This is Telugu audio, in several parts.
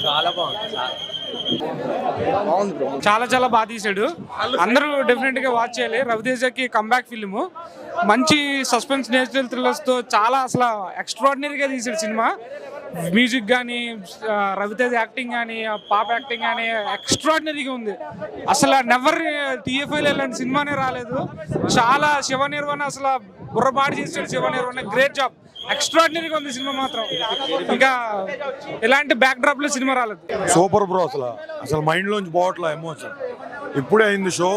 చాలా బాగుంది. చాలా చాలా బాగా తీసాడు. అందరూ డెఫినెట్ గా వాచ్ చేయాలి. రవితేజకి కంబ్యాక్ ఫిల్మ్, మంచి సస్పెన్స్ నేచురల్ థ్రిల్లర్స్ తో చాలా అసలు ఎక్స్ట్రాడినరీగా తీసాడు సినిమా. మ్యూజిక్ కానీ, రవితేజ యాక్టింగ్ కానీ, పాప యాక్టింగ్ కానీ ఎక్స్ట్రాడినరీగా ఉంది. అసలు నెవర్ టీఎఫ్ఐలో ఇలాంటి సినిమానే రాలేదు. చాలా శివ నిర్వాణ అసలు బుర్రపాటు చేసాడు. శివ నిర్వాణ గ్రేట్ జాబ్, ఎక్స్ట్రాడినరీగా ఉంది సినిమా మాత్రం. ఇంకా ఇలాంటి బ్యాక్ డ్రాప్ లో సినిమా రాలేదు. Super bro. అసలు మైండ్ లోంచి పోవట్లా ఎమోషన్. ఇప్పుడే అయింది షో,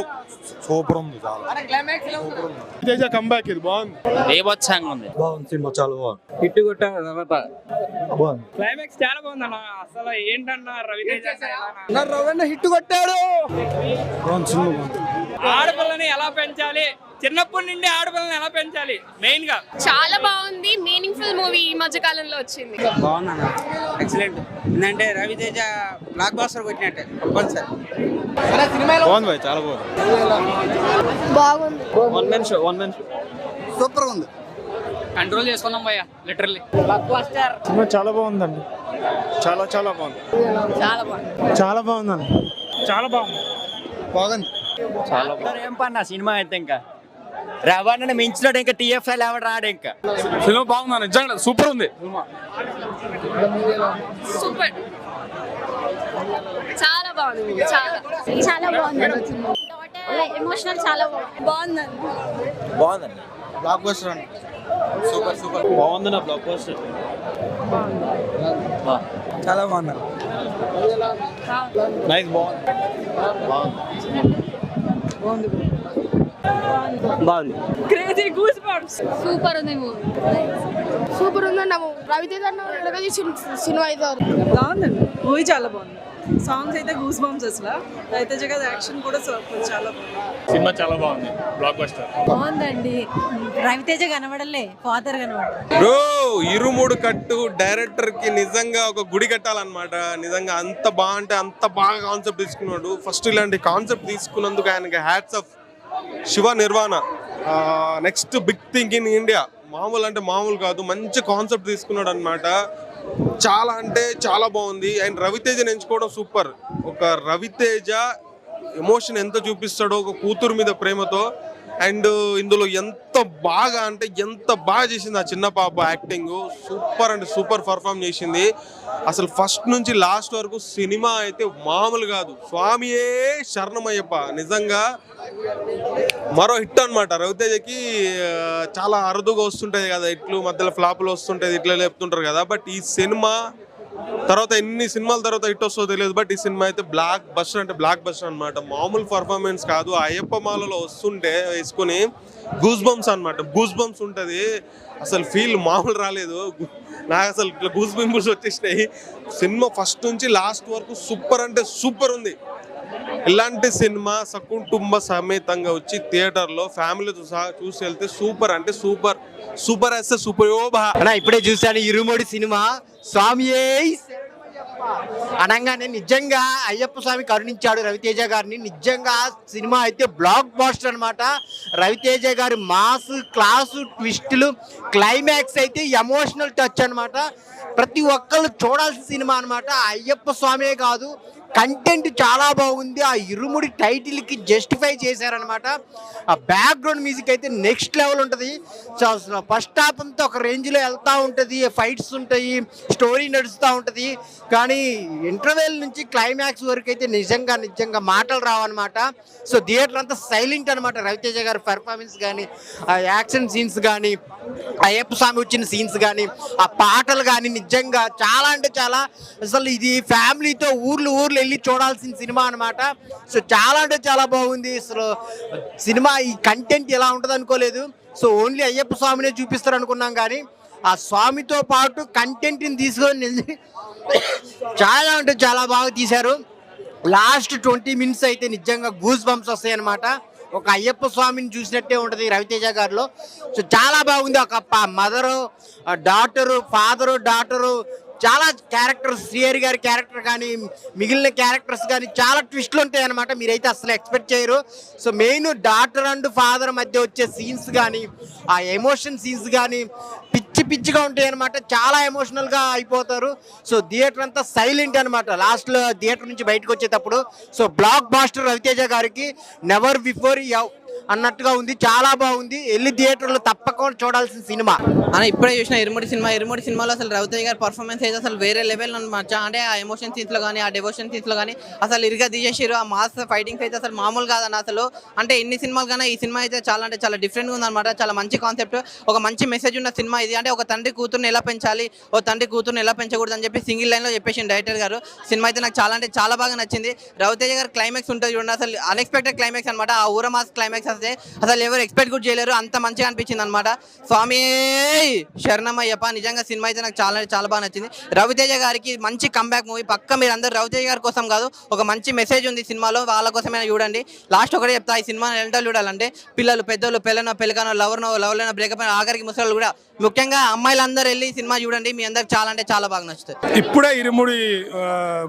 సూపర్ ఉంది. చాలా తేజ కంబ్యాక్ ఇది బాగుంది. బేబత్సంగా ఉంది. బాగుంది సినిమా, చాలా బాగుంది. హిట్ కొట్టాను తర్వాత బాగుంది. క్లైమాక్స్ చాలా బాగుంది అన్న. అసలు ఏంటన్నా రవితేజ హిట్ కొట్టాడు. బాగుంది సినిమా, బాగుంది. ఆడపిల్లని ఎలా పెంచాలి, చిన్నప్పటి నుండి ఆడపిల్లని ఎలా పెంచాలి మెయిన్ గా. చాలా బాగుంది. మీనింగ్ఫుల్ మూవీ ఈ మధ్య కాలంలో వచ్చింది. బాగుందన్న, ఎక్సలెంట్. ఎందుకంటే రవితేజ బ్లాక్ బాస్టర్ కొట్టినట్టే కంపల్సరీ. బాగుంది భాయ్, చాలా బాగుంది. బాగుంది. వన్ మెన్ షో సూపర్ ఉంది. కంట్రోల్ చేసుకున్నాం భయ్య లిటరల్లీ. సినిమా చాలా బాగుందండి. చాలా చాలా బాగుంది. చాలా బాగుంది. చాలా బాగుందండి. చాలా బాగుంది. బాగుంది. చాలా ఏం పన్నా సినిమా అయితే ఇంకా రవాణాని మించినాడు. ఇంకా టీఎఫ్ఐ ఎవడు రాడు. ఇంకా సినిమా బాగుంది, నిజంగా సూపర్ ఉంది సినిమా. సూపర్. చాలా బాగుంది. చాలా బాగుంది. ఎమోషనల్ చాలా బాగుందండి. బాగుందండి. బ్లాక్ బస్టర్ అండి. సూపర్ బాగుంది. నా బ్లాక్ బస్టర్ చాలా బాగుంది. నైస్. బాగుంది. Crazy goose bumps. సూపర్ ఉంది మూవీ. సూపర్ ఉందండి. రవితేజ సినిమా అయితే బాగుందండి. మూవీ చాలా బాగుంది. సాంగ్స్ అయితే గూస్ బంప్స్. అసలు రవితేజ గారి యాక్షన్ కూడా చాలా బాగుంది. సినిమా చాలా బాగుంది. బ్లాక్ బస్టర్ బాగుందండి. రవితేజ కనబడలే, ఫాదర్ కనబడ. బ్రో ఇరుముడు కట్టు డైరెక్టర్ కి నిజంగా ఒక గుడి కట్టాలన్నమాట. నిజంగా అంత బాగుంటే అంత బాగా కాన్సెప్ట్ తీసుకున్నాడు. ఫస్ట్ ఇలాంటి కాన్సెప్ట్ తీసుకున్నందుకు ఆయనకి hats off. Shiva Nirvana next big thing in India. మామూలు అంటే మామూలు కాదు, మంచి కాన్సెప్ట్ తీసుకున్నాడు అనమాట. చాలా అంటే చాలా బాగుంది. అండ్ రవితేజని ఎంచుకోవడం సూపర్. ఒక రవితేజ ఎమోషన్ ఎంత చూపిస్తాడో ఒక కూతురు మీద ప్రేమతో. అండ్ ఇందులో ఎంత బాగా అంటే ఎంత బాగా చేసింది ఆ చిన్న పాప. యాక్టింగ్ సూపర్ అంటే సూపర్ పర్ఫామ్ చేసింది. అసలు ఫస్ట్ నుంచి లాస్ట్ వరకు సినిమా అయితే మామూలు కాదు. స్వామియే శరణమయ్యప్ప. నిజంగా మరో హిట్ అనమాట. రవితేజకి చాలా అరుదుగా వస్తుంటాయి కదా ఇట్లు, మధ్యలో ఫ్లాపులు వస్తుంటాయి, ఇట్లా లేపుతుంటారు కదా. బట్ ఈ సినిమా తర్వాత ఎన్ని సినిమాల తర్వాత హిట్ వస్తుందో తెలియదు. బట్ ఈ సినిమా అయితే బ్లాక్ బస్టర్ అంటే బ్లాక్ బస్టర్ అనమాట. మామూలు పర్ఫార్మెన్స్ కాదు. అయ్యప్ప మాలలో వస్తుంటే వేసుకుని గూస్ బంప్స్ అనమాట. గూస్ బంప్స్ ఉంటుంది. అసలు ఫీల్ మామూలు రాలేదు నాకు. అసలు ఇట్లా గూస్ బంప్స్ వచ్చేసినాయి. సినిమా ఫస్ట్ నుంచి లాస్ట్ వరకు సూపర్ అంటే సూపర్ ఉంది. ఇలాంటి సినిమా సకుటుంబ సమేతంగా వచ్చి థియేటర్లో ఫ్యామిలీతో సహా చూసి వెళ్తే సూపర్ అంటే సూపర్. సూపర్ వేస్తే సూపర్. ఇప్పుడే చూసాను ఇరుముడి సినిమా. స్వామి అనగానే నిజంగా అయ్యప్ప స్వామి కరుణించాడు రవితేజ గారిని. నిజంగా సినిమా అయితే బ్లాక్ బాస్టర్ అనమాట. రవితేజ గారి మాస్ క్లాసు ట్విస్టులు, క్లైమాక్స్ అయితే ఎమోషనల్ టచ్ అనమాట. ప్రతి ఒక్కళ్ళు చూడాల్సిన సినిమా అనమాట. అయ్యప్ప స్వామే కాదు, కంటెంట్ చాలా బాగుంది. ఆ ఇరుముడి టైటిల్కి జస్టిఫై చేశారనమాట. ఆ బ్యాక్గ్రౌండ్ మ్యూజిక్ అయితే నెక్స్ట్ లెవెల్ ఉంటుంది. ఫస్ట్ హాఫ్ అంతా ఒక రేంజ్లో వెళ్తూ ఉంటుంది, ఫైట్స్ ఉంటాయి, స్టోరీ నడుస్తూ ఉంటుంది. కానీ ఇంటర్వెల్ నుంచి క్లైమాక్స్ వరకు అయితే నిజంగా మాటలు రావన్నమాట. సో థియేటర్ అంతా సైలెంట్ అనమాట. రవితేజ గారి పెర్ఫార్మెన్స్ కానీ, ఆ యాక్షన్ సీన్స్ కానీ, అయ్యప్ప స్వామి వచ్చిన సీన్స్ కానీ, ఆ పాటలు కానీ నిజంగా చాలా అంటే చాలా. అసలు ఇది ఫ్యామిలీతో ఊర్లు వెళ్ళి చూడాల్సిన సినిమా అనమాట. సో చాలా అంటే చాలా బాగుంది. అసలు సినిమా ఈ కంటెంట్ ఎలా ఉంటుంది అనుకోలేదు. సో ఓన్లీ అయ్యప్ప స్వామినే చూపిస్తారు అనుకున్నాం, కానీ ఆ స్వామితో పాటు కంటెంట్ని తీసుకొని చాలా అంటే చాలా బాగా తీశారు. లాస్ట్ 20 minutes అయితే నిజంగా గూస్ బంప్స్ వస్తాయి అనమాట. ఒక అయ్యప్ప స్వామిని చూసినట్టే ఉంటుంది రవితేజ గారిలో. సో చాలా బాగుంది. ఒక మదరు, డాటరు, ఫాదరు, డాటరు, చాలా క్యారెక్టర్స్, శ్రీహరి గారి క్యారెక్టర్ కానీ మిగిలిన క్యారెక్టర్స్ కానీ చాలా ట్విస్ట్లు ఉంటాయి అనమాట. మీరైతే అసలు ఎక్స్పెక్ట్ చేయరు. So main daughter and father మధ్య వచ్చే సీన్స్ కానీ, ఆ ఎమోషన్ సీన్స్ కానీ పిచ్చి పిచ్చిగా ఉంటాయి అనమాట. చాలా ఎమోషనల్గా అయిపోతారు. సో థియేటర్ అంతా సైలెంట్ అనమాట లాస్ట్లో థియేటర్ నుంచి బయటకు వచ్చేటప్పుడు. సో బ్లాక్ బాస్టర్ రవితేజ గారికి నెవర్ బిఫోర్ అన్నట్టుగా ఉంది. చాలా బాగుంది. వెళ్ళి థియేటర్లో తప్పకుండా చూడాల్సిన సినిమా. అని ఇప్పుడే చూసిన ఇరుముడి సినిమాలో అసలు రవితేజ గారి పర్ఫార్మెన్స్ అయితే అసలు వేరే లెవెల్ అనమాట. అంటే ఆ ఎమోషన్ సీన్స్ లో కానీ ఆ డెవోషన్ సీన్స్ లో కానీ అసలు ఇరుగా తీసేసారు. ఆ మాస్ ఫైటింగ్స్ అయితే అసలు మామూలు కాదన్న అసలు. అంటే ఎన్ని సినిమాలు కానీ ఈ సినిమా అయితే చాలా అంటే చాలా డిఫరెంట్గా ఉందన్నమాట. చాలా మంచి కాన్సెప్ట్, ఒక మంచి మెసేజ్ ఉన్న సినిమా ఇది. అంటే ఒక తండ్రి కూతుర్ని ఎలా పెంచాలి, ఓ తండ్రి కూతుర్ని ఎలా పెంచకూడదు అని చెప్పి సింగిల్ లైన్లో చెప్పేసి డైరెక్టర్ గారు. సినిమా అయితే నాకు చాలా అంటే చాలా బాగా నచ్చింది. రవితేజ గారి క్లైమాక్స్ ఉంటుంది చూడండి, అసలు అన్ఎక్స్పెక్టెడ్ క్లైమాక్స్ అనమాట. ఆ ఊర మాస్ క్లైమాక్స్ అయితే అసలు ఎవరు ఎక్స్పెక్ట్ కూడా చేయలేరు, అంత మంచిగా అనిపించింది అనమాట. స్వామి శరణమయ్యప్ప, నిజంగా సినిమా అయితే నాకు చాలా చాలా బాగా నచ్చింది. రవితేజ గారికి మంచి కంబ్యాక్ మూవీ. పక్క మీరు అందరూ రవితేజ గారి కోసం కాదు, ఒక మంచి మెసేజ్ ఉంది సినిమాలో, వాళ్ళ కోసమైనా చూడండి. లాస్ట్ ఒకటే చెప్తా, ఈ సినిమా ఎంత చూడాలంటే పిల్లలు, పెద్దలు, పెళ్ళనో లవ్లైనా బ్రేకప్ అయినా ఆఖరికి ముసలు కూడా, ముఖ్యంగా అమ్మాయిలందరూ వెళ్ళి ఈ సినిమా చూడండి. మీ అందరికి చాలా అంటే చాలా బాగా నచ్చుతుంది. ఇప్పుడే ఇరుముడి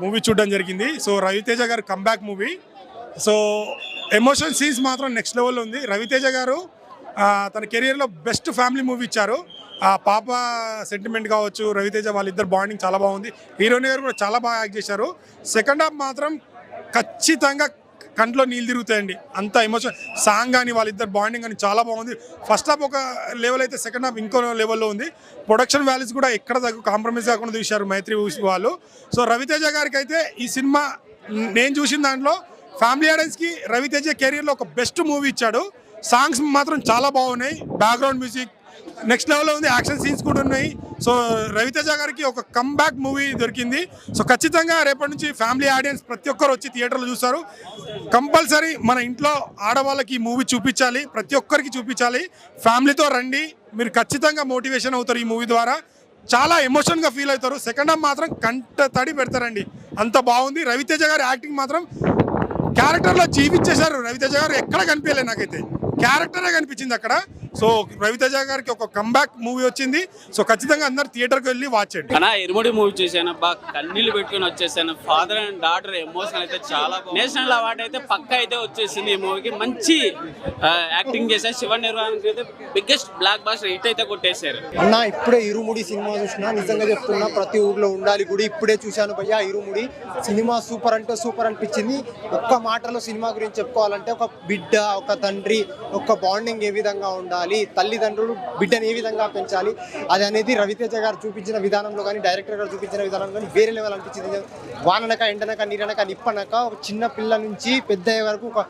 మూవీ చూడడం జరిగింది. సో రవితేజ గారు comeback movie. So emotion scenes మాత్రం నెక్స్ట్ లెవెల్లో ఉంది. రవితేజ గారు తన కెరియర్లో బెస్ట్ ఫ్యామిలీ మూవీ ఇచ్చారు. ఆ పాప సెంటిమెంట్ కావచ్చు, రవితేజ వాళ్ళిద్దరు బాండింగ్ చాలా బాగుంది. హీరోయిన్ గారు కూడా చాలా బాగా యాక్ట్ చేశారు. సెకండ్ హాఫ్ మాత్రం ఖచ్చితంగా కంట్లో నీళ్ళు తిరుగుతాయండి, అంత ఎమోషన్. సాంగ్ కానీ వాళ్ళిద్దరు బాండింగ్ కానీ చాలా బాగుంది. ఫస్ట్ హాఫ్ ఒక లెవెల్ అయితే సెకండ్ హాఫ్ ఇంకో లెవెల్లో ఉంది. ప్రొడక్షన్ వాల్యూస్ కూడా ఎక్కడ కాంప్రమైజ్ కాకుండా చూశారు మైత్రి వాళ్ళు. సో రవితేజ గారికి అయితే ఈ సినిమా నేను చూసిన దాంట్లో ఫ్యామిలీ ఆడియన్స్కి రవితేజ కెరీర్లో ఒక బెస్ట్ మూవీ ఇచ్చాడు. సాంగ్స్ మాత్రం చాలా బాగున్నాయి, బ్యాక్గ్రౌండ్ మ్యూజిక్ నెక్స్ట్ లెవెల్లో ఉంది, యాక్షన్ సీన్స్ కూడా ఉన్నాయి. సో రవితేజ గారికి ఒక కమ్బ్యాక్ మూవీ దొరికింది. సో ఖచ్చితంగా రేపటి నుంచి ఫ్యామిలీ ఆడియన్స్ ప్రతి ఒక్కరు వచ్చి థియేటర్లో చూస్తారు. కంపల్సరీ మన ఇంట్లో ఆడవాళ్ళకి ఈ మూవీ చూపించాలి, ప్రతి ఒక్కరికి చూపించాలి. ఫ్యామిలీతో రండి, మీరు ఖచ్చితంగా మోటివేషన్ అవుతారు ఈ మూవీ ద్వారా. చాలా ఎమోషన్గా ఫీల్ అవుతారు. సెకండ్ హాఫ్ మాత్రం కంట తడి పెడతారండి, అంత బాగుంది. రవితేజ గారి యాక్టింగ్ మాత్రం క్యారెక్టర్లో జీవించేశారు. రవితేజ గారు ఎక్కడ కనిపించలేదు, నాకైతే క్యారెక్టరే కనిపించింది అక్కడ. సో రవితేజ గారికి ఒక కంబ్యాక్ మూవీ వచ్చింది. సో ఖచ్చితంగా అందరు థియేటర్కి వెళ్ళి వాచ్ చేయండి. అన్నా ఇరుముడి మూవీ చూసాను, బాగా కన్నీళ్ళు పెట్టుకుని వచ్చేసాను. ఫాదర్ అండ్ డాటర్ ఎమోషన్ అయితే చాలా నేషనల్ అవార్డు అయితే పక్క అయితే వచ్చేసింది ఈ మూవీకి. మంచి యాక్టింగ్ చేశారు. శివ నిర్వాణకి అయితే బిగ్గెస్ట్ బ్లాక్ బాస్టర్ హిట్ అయితే కొట్టేశారు. అన్న ఇప్పుడే ఇరుముడి సినిమా చూసినా, నిజంగా చెప్తున్నా ప్రతి ఊర్లో ఉండాలి గుడి. ఇప్పుడే చూశాను భయ్యా ఇరుముడి సినిమా. సూపర్ అంటే సూపర్ అనిపించింది. ఒక్క మాటలో సినిమా గురించి చెప్పుకోవాలంటే, ఒక బిడ్డ, ఒక తండ్రి, ఒక బాండింగ్ ఏ విధంగా ఉండాలి, తల్లిదండ్రులు బిడ్డను ఏ విధంగా పెంచాలి, అది అనేది రవితేజ గారు చూపించిన విధానంలో కానీ, డైరెక్టర్ గారు చూపించిన విధానంలో కానీ వేరే లెవెల్ అనిపించింది. వాననక, ఎండనక, నీరనక, నిప్పనక, ఒక చిన్న పిల్ల నుంచి పెద్ద వరకు ఒక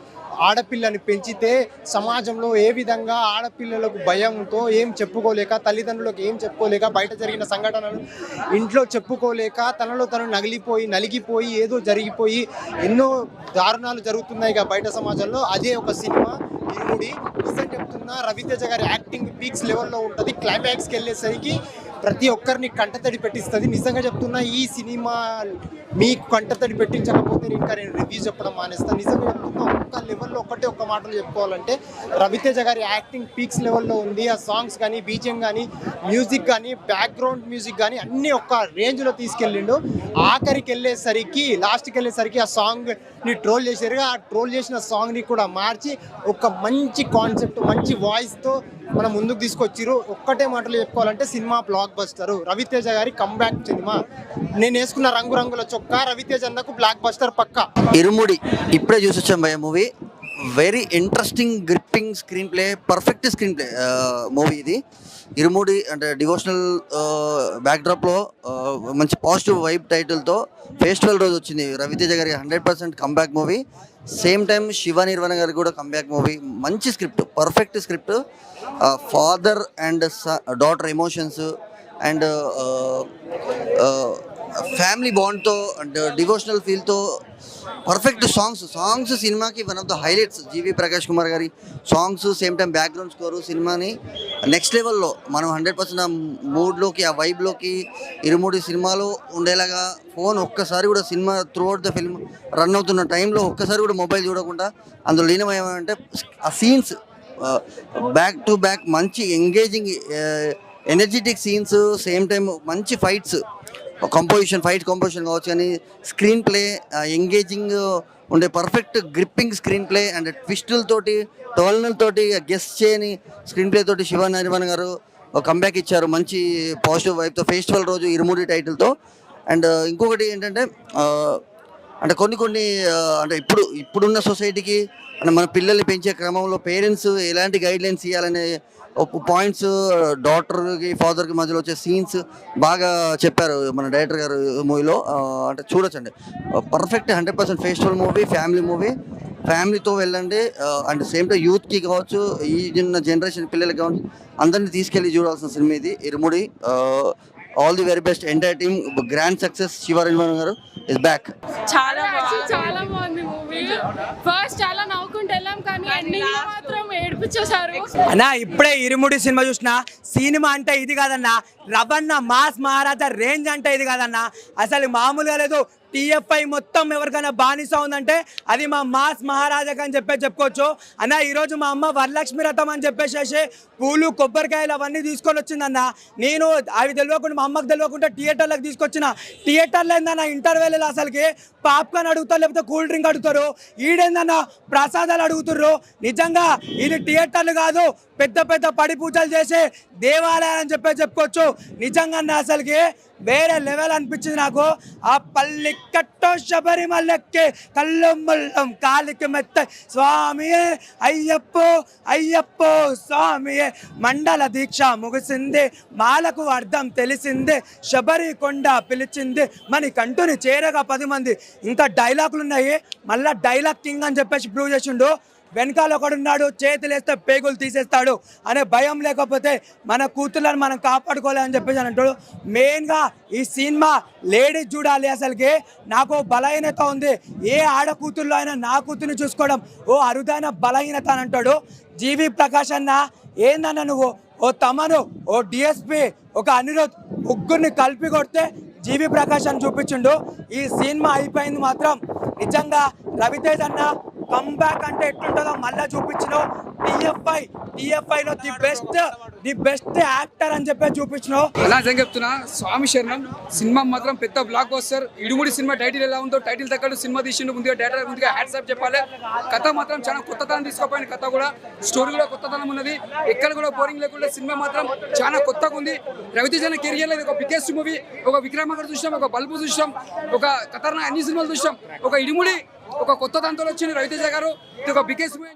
ఆడపిల్లని పెంచితే సమాజంలో ఏ విధంగా ఆడపిల్లలకు భయంతో ఏం చెప్పుకోలేక, తల్లిదండ్రులకు ఏం చెప్పుకోలేక, బయట జరిగిన సంఘటనలు ఇంట్లో చెప్పుకోలేక, తనలో తను నలిగిపోయి ఏదో జరిగిపోయి ఎన్నో దారుణాలు జరుగుతున్నాయి బయట సమాజంలో. అదే ఒక సినిమా ఇరుముడి. నిజం చెప్తున్నా, రవితేజ గారి యాక్టింగ్ పీక్స్ లెవెల్లో ఉంటుంది. క్లైమాక్స్కి వెళ్ళేసరికి ప్రతి ఒక్కరిని కంటతడి పెట్టిస్తుంది. నిజంగా చెప్తున్నా, ఈ సినిమా మీకు కంటతడి పెట్టించకపోతే ఇంకా నేను రివ్యూ చెప్పడం మానేస్తాను. నిజంగా చెప్తున్నా, ఒక్క లెవెల్లో ఒక్క మాటలు చెప్పుకోవాలంటే రవితేజ గారి యాక్టింగ్ పీక్స్ లెవెల్లో ఉంది. ఆ సాంగ్స్ కానీ, బీజిఎం కానీ, మ్యూజిక్ కానీ, బ్యాక్గ్రౌండ్ మ్యూజిక్ కానీ అన్నీ ఒక్క రేంజ్లో తీసుకెళ్ళిండు. ఆఖరికి వెళ్ళేసరికి, లాస్ట్కి వెళ్ళేసరికి ఆ సాంగ్ని ట్రోల్ చేశారు. ఆ ట్రోల్ చేసిన సాంగ్ని కూడా మార్చి ఒక మంచి కాన్సెప్ట్, మంచి వాయిస్తో మనం ముందుకు తీసుకొచ్చిరు. ఒక్కటే మాటలు చెప్పుకోవాలంటే సినిమా బ్లాక్ బస్టర్. రవితేజ గారి కంబ్యాక్ సినిమా. నేను వేసుకున్న రంగురంగుల చొక్కా రవితేజ అన్నకు బ్లాక్ బస్టర్ పక్కా. ఇరుముడి ఇప్పుడే చూసొచ్చాం భయ్య movie. Very interesting, gripping screen play, perfect screen play movie ఇది. ఇరుముడి అంటే డివోషనల్ బ్యాక్డ్రాప్లో మంచి పాజిటివ్ వైబ్ టైటిల్తో ఫెస్టివల్ రోజు వచ్చింది. రవితేజ గారికి 100% comeback movie. Same time Shiva Nirvana గారికి కూడా కంబ్యాక్ మూవీ. మంచి script, perfect script. Father and daughter emotions and family బాండ్తో and devotional ఫీల్తో perfect songs సినిమాకి వన్ ఆఫ్ ద హైలైట్స్. జీవి ప్రకాష్ కుమార్ గారి songs, same time background score సినిమాని నెక్స్ట్ లెవెల్లో మనం 100% ఆ మూడ్లోకి, ఆ వైబ్లోకి ఇరుముడి సినిమాలో ఉండేలాగా. ఫోన్ ఒక్కసారి కూడా cinema through out the film run అవుతున్న టైంలో ఒక్కసారి కూడా మొబైల్ చూడకుండా అందులో లీనమయ్యామంటే ఆ సీన్స్ బ్యాక్ టు బ్యాక్ మంచి engaging energetic scenes, same time మంచి ఫైట్స్, ఫైట్ కంపోజిషన్ కావచ్చు, కానీ స్క్రీన్ ప్లే ఎంగేజింగ్ ఉండే perfect gripping screen play and ట్విస్టులతోటి, టర్నల్తోటి, గెస్ చేయని స్క్రీన్ ప్లే తోటి శివ నిర్వాణ గారు కంబ్యాక్ ఇచ్చారు మంచి పాజిటివ్ వైబ్తో ఫెస్టివల్ రోజు ఇరుముడి టైటిల్తో. అండ్ ఇంకొకటి ఏంటంటే అంటే కొన్ని అంటే ఇప్పుడున్న సొసైటీకి అంటే మన పిల్లల్ని పెంచే క్రమంలో పేరెంట్స్ ఎలాంటి గైడ్లైన్స్ ఇవ్వాలనే పాయింట్స్ డాటర్కి ఫాదర్కి మధ్యలో వచ్చే సీన్స్ బాగా చెప్పారు మన డైరెక్టర్ గారు మూవీలో. అంటే చూడొచ్చండి, perfect 100% festival movie, family movie. ఫ్యామిలీతో వెళ్ళండి. అండ్ సేమ్ టైం యూత్కి కావచ్చు, ఈ జనరేషన్ పిల్లలకి కావచ్చు, అందరినీ తీసుకెళ్ళి చూడాల్సిన సినిమా ఇది Irumudi. All the very best entire team, grand success. Shivaranjan గారు ఇస్ బ్యాక్. చాలా బాగుంది మూవీ. ఫస్ట్ చాలా నవ్వుకుంటూ వెళ్ళాం కానీ ఎండింగ్ లో మాత్రం ఏడిపించేశారు. అన్నా ఇప్పుడే ఇరుముడి సినిమా చూసిన. సినిమా అంటే ఇది కాదన్నా, రవణ మాస్ మహారాజా రేంజ్ అంటే ఇది కాదన్నా, అసలు మామూలుగా లేదు. టీఎఫ్ఐ మొత్తం ఎవరికైనా బానిస ఉందంటే అది మా మాస్ మహారాజాకి అని చెప్పుకోవచ్చు అన్న. ఈరోజు మా అమ్మ వరలక్ష్మి రథం అని చెప్పేసి పూలు కొబ్బరికాయలు అవన్నీ తీసుకొని వచ్చిందన్న. నేను అవి తెలియకుండా, మా అమ్మకి తెలియకుండా థియేటర్లకు తీసుకొచ్చిన. థియేటర్లో ఏందన్న ఇంటర్వెల్ అసలుకి పాప్కార్న్ అడుగుతారు, లేకపోతే కూల్ డ్రింక్ అడుగుతారు. ఈడేందన్న ప్రసాదాలు అడుగుతుర్రు. నిజంగా ఇది థియేటర్లు కాదు, పెద్ద పెద్ద పడి పూజలు చేసే దేవాలయాలు అని చెప్పుకోవచ్చు. నిజంగా అసలుకి వేరే లెవెల్ అనిపించింది నాకు. ఆ పల్లి కట్టో శబరిమలకి కళ్ళు ముళ్ళం కాలికి మెత్త స్వామియే అయ్యప్పో అయ్యప్పో స్వామియే. మండల దీక్ష ముగిసింది, మాలకు అర్థం తెలిసింది, శబరి కొండ పిలిచింది, మన కంటుని చేరగా 10 మంది. ఇంకా డైలాగులు ఉన్నాయి. మళ్ళా డైలాగ్ కింగ్ అని చెప్పేసి ప్రూవ్ చేసిండు. వెనకాల ఒకడున్నాడు, చేతులు వేస్తే పేగులు తీసేస్తాడు అనే భయం లేకపోతే మన కూతుర్లను మనం కాపాడుకోలేదని చెప్పేసి అని అంటాడు. మెయిన్గా ఈ సినిమా లేడీస్ చూడాలి. అసలుకి నాకు బలహీనత ఉంది, ఏ ఆడ కూతుర్లో అయినా నా కూతుర్ని చూసుకోవడం ఓ అరుదైన బలహీనత అని అంటాడు. జీవి ప్రకాష్ అన్న ఏందన్న నువ్వు, ఓ తమను, ఓ డిఎస్పి, ఒక అనిరుద్, ముగ్గురిని కలిపి కొడితే జీవి ప్రకాష్ అని చూపించిండు. ఈ సినిమా అయిపోయింది మాత్రం నిజంగా రవితేజ్ అన్న కంబ్యాక్ అంటే ఎట్లుంటుందో మళ్ళీ చూపించినావు. టీఎఫ్ఐలో ది బెస్ట్ యాక్టర్ అని చెప్పి చూపించినావు. అలా నిజంగా చెప్తున్నా, స్వామి శరణం. సినిమా మాత్రం పెద్ద బ్లాక్ బస్టర్. ఇడుముడి సినిమా టైటిల్ ఎలా ఉందో టైటిల్ తగ్గట్టు సినిమా తీసిండు. ముందుగా డైరెక్టర్ ముందుగా హ్యాట్సాప్ చెప్పాలి. కథ మాత్రం చాలా కొత్తతనం తీసుకోపోయిన కథ కూడా, స్టోరీ కూడా కొత్తతనం ఉన్నది. ఎక్కడ కూడా బోరింగ్ లేకుండా సినిమా మాత్రం చాలా కొత్తగా ఉంది. రవితేజ కెరియర్లో ఒక బిగ్గెస్ట్ మూవీ. ఒక విక్రమార్కుడు చూసాం, ఒక బల్బు చూసాం, ఒక ఖతర్నాక్ అన్ని సినిమాలు చూసాం. ఒక ఇడుముడి ఒక కొత్త దాంతో వచ్చింది రవితేజ గారు. ఇది ఒక బిగ్గెస్ట్ మూవీ.